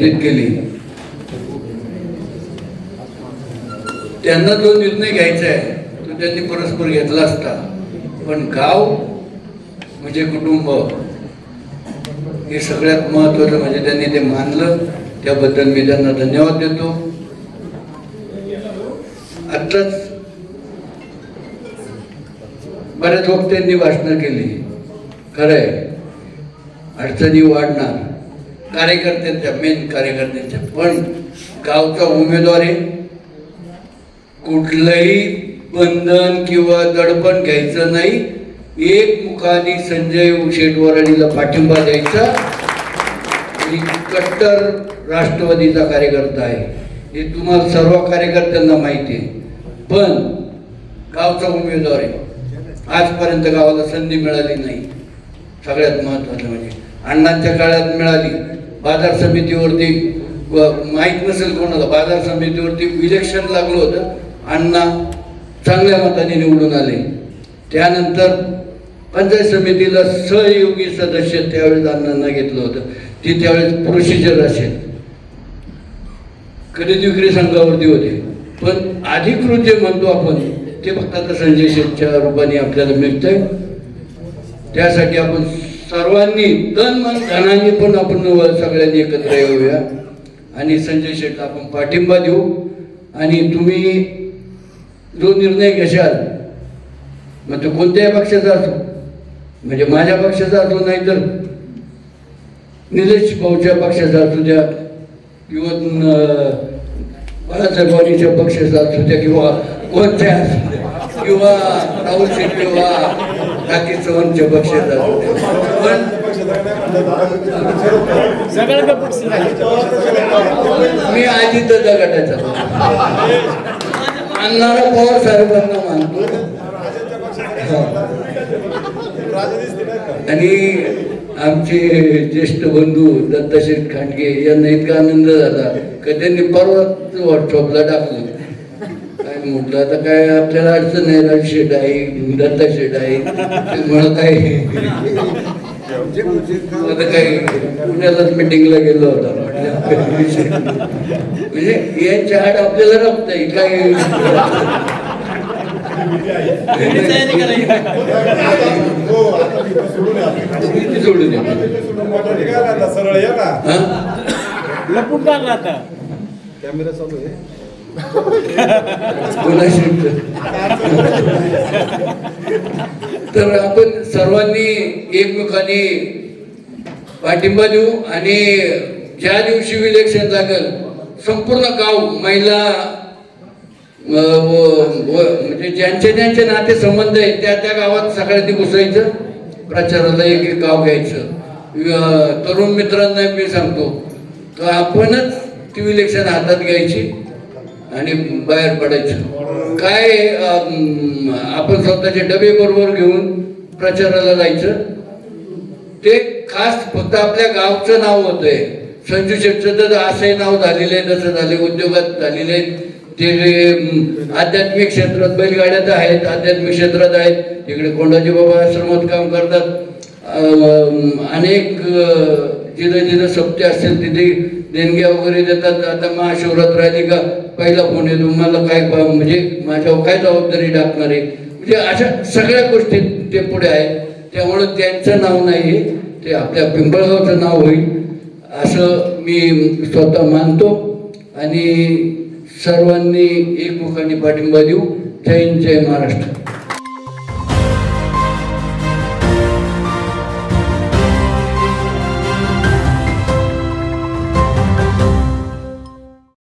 उपस्थित केली, त्यांना जो निर्णय घ्यायचा आहे तो त्यांनी परस्पर घेतला असता, पण गाव म्हणजे कुटुंब हे सगळ्यात महत्त्वाचं म्हणजे त्यांनी ते मानलं, त्याबद्दल मी त्यांना धन्यवाद देतो. आत्ताच बऱ्याच वक्त्यांनी भाषणं केली, खरंय अडचणी वाढणार कार्यकर्त्यांच्या, मेन कार्यकर्त्यांच्या, पण गावचा उमेदवार आहे, कुठलंही बंधन किंवा दडपण घ्यायचं नाही, एकमुखाने संजय शेठ वराडीला पाठिंबा द्यायचा. आणि कट्टर राष्ट्रवादीचा कार्यकर्ता आहे हे तुम्हाला सर्व कार्यकर्त्यांना माहिती आहे, पण गावचा उमेदवार आहे. आजपर्यंत गावाला संधी मिळाली नाही. सगळ्यात महत्त्वाचं म्हणजे अण्णांच्या काळात मिळाली. बाजार समितीवरती माहीत नसेल कोणाला, बाजार समितीवरती इलेक्शन लागलं होतं, अण्णा चांगल्या मताने निवडून आले. त्यानंतर पंचायत समितीला सहयोगी सदस्य त्यावेळेस अण्णांना घेतलं होतं. ती त्यावेळेस प्रोसिजर असेल, खरेदी विक्री संघावरती होते, पण अधिकृत जे म्हणतो आपण ते फक्त आता संजय शेठच्या रूपाने आपल्याला मिळतंय. त्यासाठी आपण सर्वांनी तन मन धनाने पण आपण सगळ्यांनी एकत्र येऊया आणि संजय शेठला आपण पाठिंबा देऊ. आणि तुम्ही जो निर्णय घेशाल, मग तो कोणत्याही पक्षाचा असो, म्हणजे माझ्या पक्षाचा असो, नाही तर निलेश भाऊच्या पक्षाचा असू द्या, किंवा बाळासाहेब वाणीच्या पक्षाचा असू द्या, किंवा कोणत्या असू द्या, किंवा राहुल शेठ किंवा राखी चव्हाणच्या पक्षाचा असू द्या, पण मी अजितदादा गटाचा मानणारा पवार साहेबांना मानतो. आणि आमचे ज्येष्ठ बंधू दत्ताशेठ खांडगे यांना इतका आनंद झाला की त्यांनी परवाच व्हॉट्सअपला टाकलं, काय म्हटलं आता काय आपल्याला अडचण आहे, राजशेठ आहे, दत्ताशेठ आहे, म्हणत आहे आता काही पुण्यालाच मिटिंगला गेलो होता. म्हणजे यांच्या आड आपल्याला रमत आहे काय सोडून लपून टाकला आता कॅमेरा चालू आहे. तर आपण सर्वांनी एकमेकांनी पाठिंबा देऊ. आणि ज्या दिवशी इलेक्शन लागेल संपूर्ण गाव, महिला, म्हणजे ज्यांचे ज्यांचे नाते संबंध आहेत त्या त्या गावात सगळ्यांनी घुसायचं, प्रचाराला एक एक गाव घ्यायचं. तरुण मित्रांना मी सांगतो तर आपणच ती इलेक्शन हातात घ्यायची आणि बाहेर पडायचं. काय आपण स्वतःचे डबे बरोबर घेऊन प्रचाराला जायचं. ते खास फक्त आपल्या गावचं नाव होतंय. संजू शेठचं तर असंही नाव झालेलं आहे, तसं झाले, उद्योगात झालेले आहेत, ते आध्यात्मिक क्षेत्रात बैलगाड्यात आहेत, आध्यात्मिक क्षेत्रात आहेत, तिकडे कोंडाजी बाबा आश्रमात काम करतात. अनेक जिथं जिथं सप्ते असतील तिथे देणग्या वगैरे देतात. आता महाशिवरात्र आली का पहिला फोन येतो, मला काय म्हणजे माझ्यावर काय जबाबदारी टाकणार आहे, म्हणजे अशा सगळ्या गोष्टी ते पुढे आहेत. त्यामुळं त्यांचं नाव नाही, ते आपल्या पिंपळगावचं नाव होईल असं मी स्वतः मानतो. आणि सर्वांनी एकमुखाने पाठिंबा देऊ. जय हिंद, जय महाराष्ट्र.